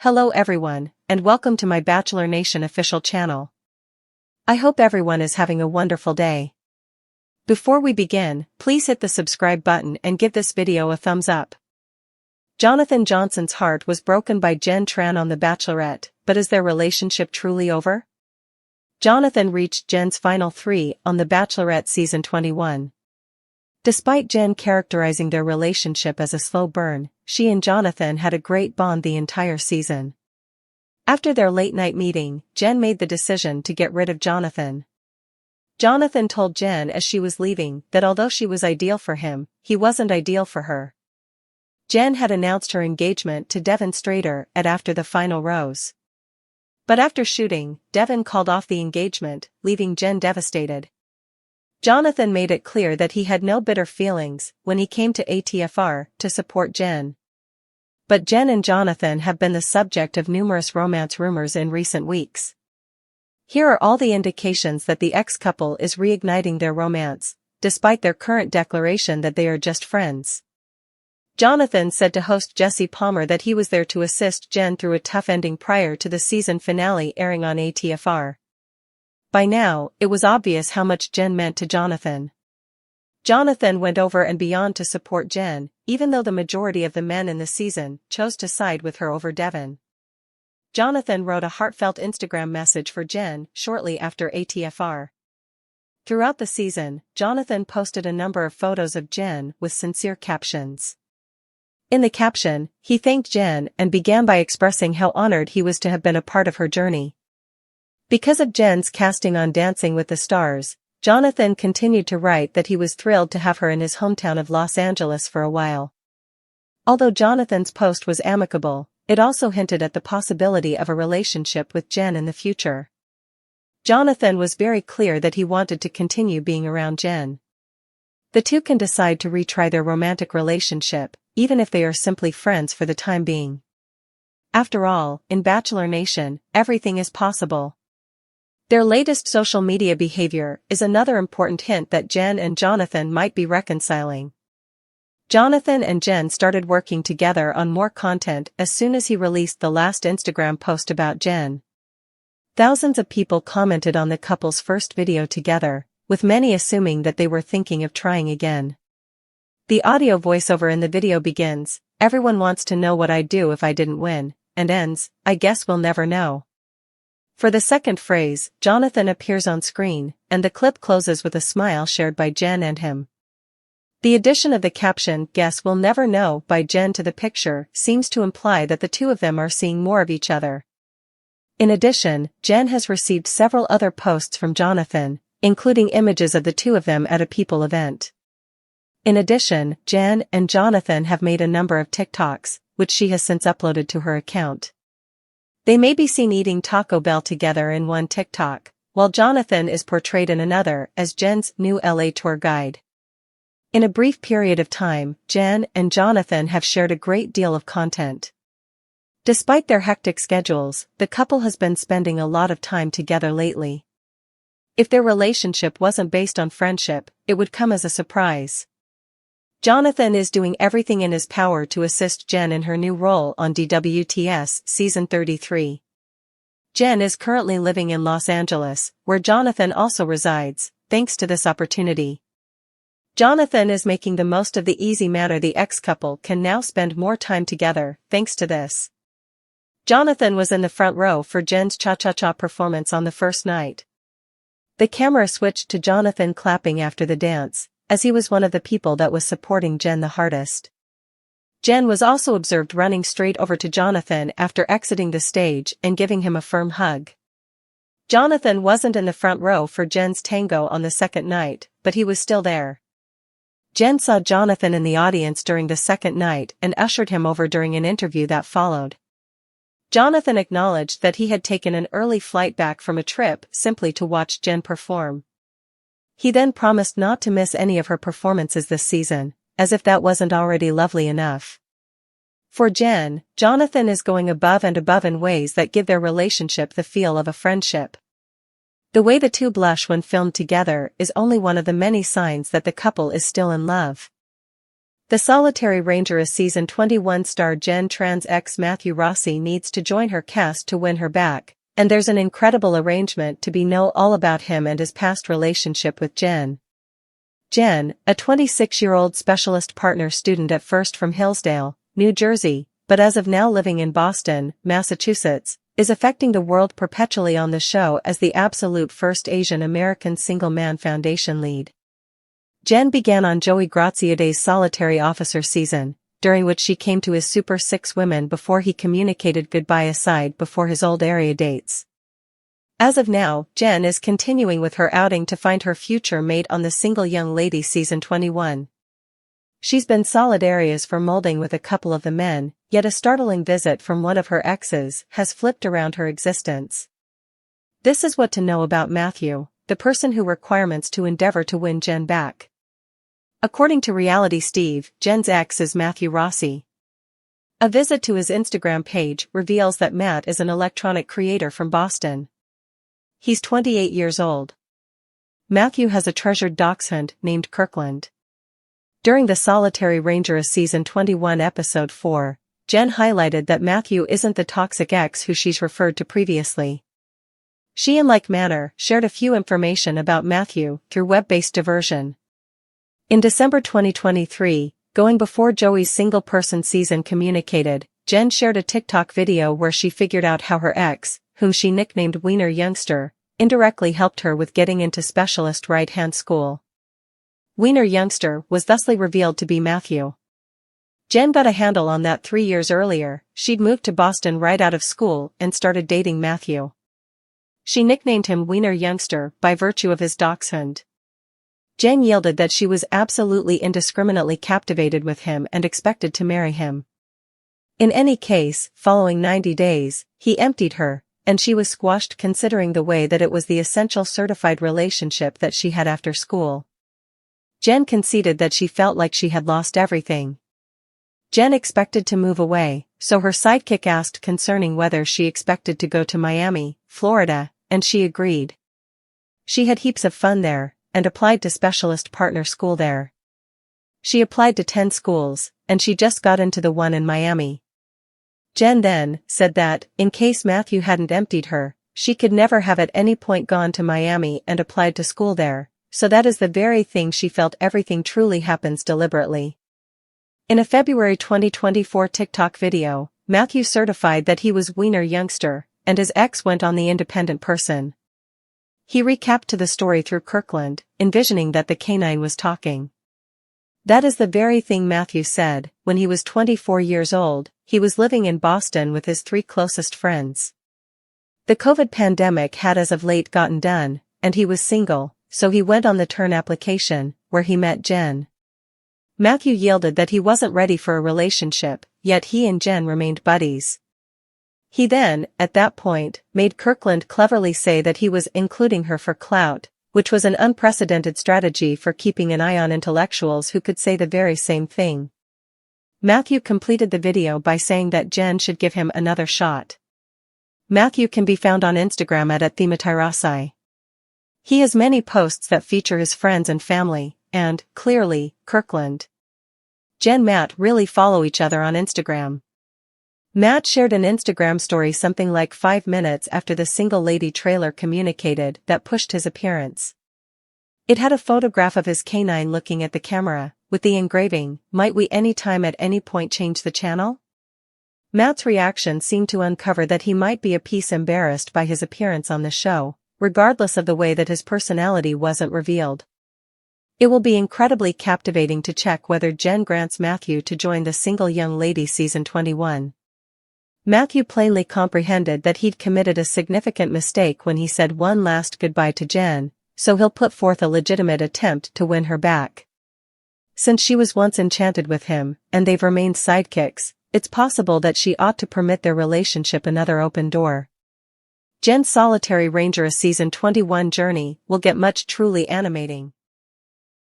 Hello everyone, and welcome to my Bachelor Nation official channel. I hope everyone is having a wonderful day. Before we begin, please hit the subscribe button and give this video a thumbs up. Jonathan Johnson's heart was broken by Jenn Tran on The Bachelorette, but is their relationship truly over? Jonathan reached Jenn's final 3 on The Bachelorette season 21. Despite Jenn characterizing their relationship as a slow burn, she and Jonathan had a great bond the entire season. After their late-night meeting, Jenn made the decision to get rid of Jonathan. Jonathan told Jenn as she was leaving that although she was ideal for him, he wasn't ideal for her. Jenn had announced her engagement to Devon Strader after the final rose. But after shooting, Devon called off the engagement, leaving Jenn devastated. Jonathan made it clear that he had no bitter feelings when he came to ATFR to support Jenn. But Jenn and Jonathan have been the subject of numerous romance rumors in recent weeks. Here are all the indications that the ex-couple is reigniting their romance, despite their current declaration that they are just friends. Jonathan said to host Jesse Palmer that he was there to assist Jenn through a tough ending prior to the season finale airing on ATFR. By now, it was obvious how much Jenn meant to Jonathan. Jonathan went over and beyond to support Jenn, even though the majority of the men in the season chose to side with her over Devon. Jonathan wrote a heartfelt Instagram message for Jenn shortly after ATFR. Throughout the season, Jonathan posted a number of photos of Jenn with sincere captions. In the caption, he thanked Jenn and began by expressing how honored he was to have been a part of her journey. Because of Jenn's casting on Dancing with the Stars, Jonathan continued to write that he was thrilled to have her in his hometown of Los Angeles for a while. Although Jonathan's post was amicable, it also hinted at the possibility of a relationship with Jenn in the future. Jonathan was very clear that he wanted to continue being around Jenn. The two can decide to retry their romantic relationship, even if they are simply friends for the time being. After all, in Bachelor Nation, everything is possible. Their latest social media behavior is another important hint that Jenn and Jonathan might be reconciling. Jonathan and Jenn started working together on more content as soon as he released the last Instagram post about Jenn. Thousands of people commented on the couple's first video together, with many assuming that they were thinking of trying again. The audio voiceover in the video begins, "Everyone wants to know what I'd do if I didn't win," and ends, "I guess we'll never know." For the second phrase, Jonathan appears on screen, and the clip closes with a smile shared by Jenn and him. The addition of the caption, "Guess we'll never know," by Jenn to the picture seems to imply that the two of them are seeing more of each other. In addition, Jenn has received several other posts from Jonathan, including images of the two of them at a People event. In addition, Jenn and Jonathan have made a number of TikToks, which she has since uploaded to her account. They may be seen eating Taco Bell together in one TikTok, while Jonathan is portrayed in another as Jenn's new LA tour guide. In a brief period of time, Jenn and Jonathan have shared a great deal of content. Despite their hectic schedules, the couple has been spending a lot of time together lately. If their relationship wasn't based on friendship, it would come as a surprise. Jonathan is doing everything in his power to assist Jenn in her new role on DWTS season 33. Jenn is currently living in Los Angeles, where Jonathan also resides, thanks to this opportunity. Jonathan is making the most of the easy manner the ex-couple can now spend more time together, thanks to this. Jonathan was in the front row for Jenn's cha-cha-cha performance on the first night. The camera switched to Jonathan clapping after the dance, as he was one of the people that was supporting Jenn the hardest. Jenn was also observed running straight over to Jonathan after exiting the stage and giving him a firm hug. Jonathan wasn't in the front row for Jenn's tango on the second night, but he was still there. Jenn saw Jonathan in the audience during the second night and ushered him over during an interview that followed. Jonathan acknowledged that he had taken an early flight back from a trip simply to watch Jenn perform. He then promised not to miss any of her performances this season, as if that wasn't already lovely enough. For Jenn, Jonathan is going above and above in ways that give their relationship the feel of a friendship. The way the two blush when filmed together is only one of the many signs that the couple is still in love. The Solitary Rangeress Season 21 star Jenn Tran's ex Matthew Rossi needs to join her cast to win her back, and there's an incredible arrangement to know all about him and his past relationship with Jenn. Jenn, a 26-year-old specialist partner student at first from Hillsdale, New Jersey, but as of now living in Boston, Massachusetts, is affecting the world perpetually on the show as the absolute first Asian American single-man foundation lead. Jenn began on Joey Graziadei's Solitary Officer season, during which she came to his Super 6 women before he communicated goodbye aside before his old area dates. As of now, Jenn is continuing with her outing to find her future mate on the Single Young Lady Season 21. She's been solid areas for molding with a couple of the men, yet a startling visit from one of her exes has flipped around her existence. This is what to know about Matthew, the person who requirements to endeavor to win Jenn back. According to Reality Steve, Jenn's ex is Matthew Rossi. A visit to his Instagram page reveals that Matt is an electronic creator from Boston. He's 28 years old. Matthew has a treasured dachshund named Kirkland. During the Solitary Rangeress Season 21 Episode 4, Jenn highlighted that Matthew isn't the toxic ex who she's referred to previously. She in like manner shared a few information about Matthew through web-based diversion. In December 2023, going before Joey's single-person season communicated, Jenn shared a TikTok video where she figured out how her ex, whom she nicknamed Wiener Youngster, indirectly helped her with getting into specialist right-hand school. Wiener Youngster was thusly revealed to be Matthew. Jenn got a handle on that 3 years earlier. She'd moved to Boston right out of school and started dating Matthew. She nicknamed him Wiener Youngster by virtue of his dachshund. Jenn yielded that she was absolutely indiscriminately captivated with him and expected to marry him. In any case, following 90 days, he emptied her, and she was squashed considering the way that it was the essential certified relationship that she had after school. Jenn conceded that she felt like she had lost everything. Jenn expected to move away, so her sidekick asked concerning whether she expected to go to Miami, Florida, and she agreed. She had heaps of fun there, and applied to specialist partner school there. She applied to 10 schools, and she just got into the one in Miami. Jenn then said that, in case Matthew hadn't emptied her, she could never have at any point gone to Miami and applied to school there, so that is the very thing she felt everything truly happens deliberately. In a February 2024 TikTok video, Matthew certified that he was Wiener Youngster, and his ex went on the independent person. He recapped to the story through Kirkland, envisioning that the canine was talking. That is the very thing Matthew said. When he was 24 years old, he was living in Boston with his 3 closest friends. The COVID pandemic had as of late gotten done, and he was single, so he went on the turn application, where he met Jenn. Matthew yielded that he wasn't ready for a relationship, yet he and Jenn remained buddies. He then, at that point, made Kirkland cleverly say that he was including her for clout, which was an unprecedented strategy for keeping an eye on intellectuals who could say the very same thing. Matthew completed the video by saying that Jenn should give him another shot. Matthew can be found on Instagram at @thematyrossi. He has many posts that feature his friends and family, and, clearly, Kirkland. Jenn and Matt really follow each other on Instagram. Matt shared an Instagram story something like 5 minutes after the Single Lady trailer communicated that pushed his appearance. It had a photograph of his canine looking at the camera, with the engraving, "Might we anytime at any point change the channel?" Matt's reaction seemed to uncover that he might be a piece embarrassed by his appearance on the show, regardless of the way that his personality wasn't revealed. It will be incredibly captivating to check whether Jenn grants Matthew to join the Single Young Lady Season 21. Matthew plainly comprehended that he'd committed a significant mistake when he said one last goodbye to Jenn, so he'll put forth a legitimate attempt to win her back. Since she was once enchanted with him, and they've remained sidekicks, it's possible that she ought to permit their relationship another open door. Jenn's Solitary Rangeress Season 21 journey will get much truly animating.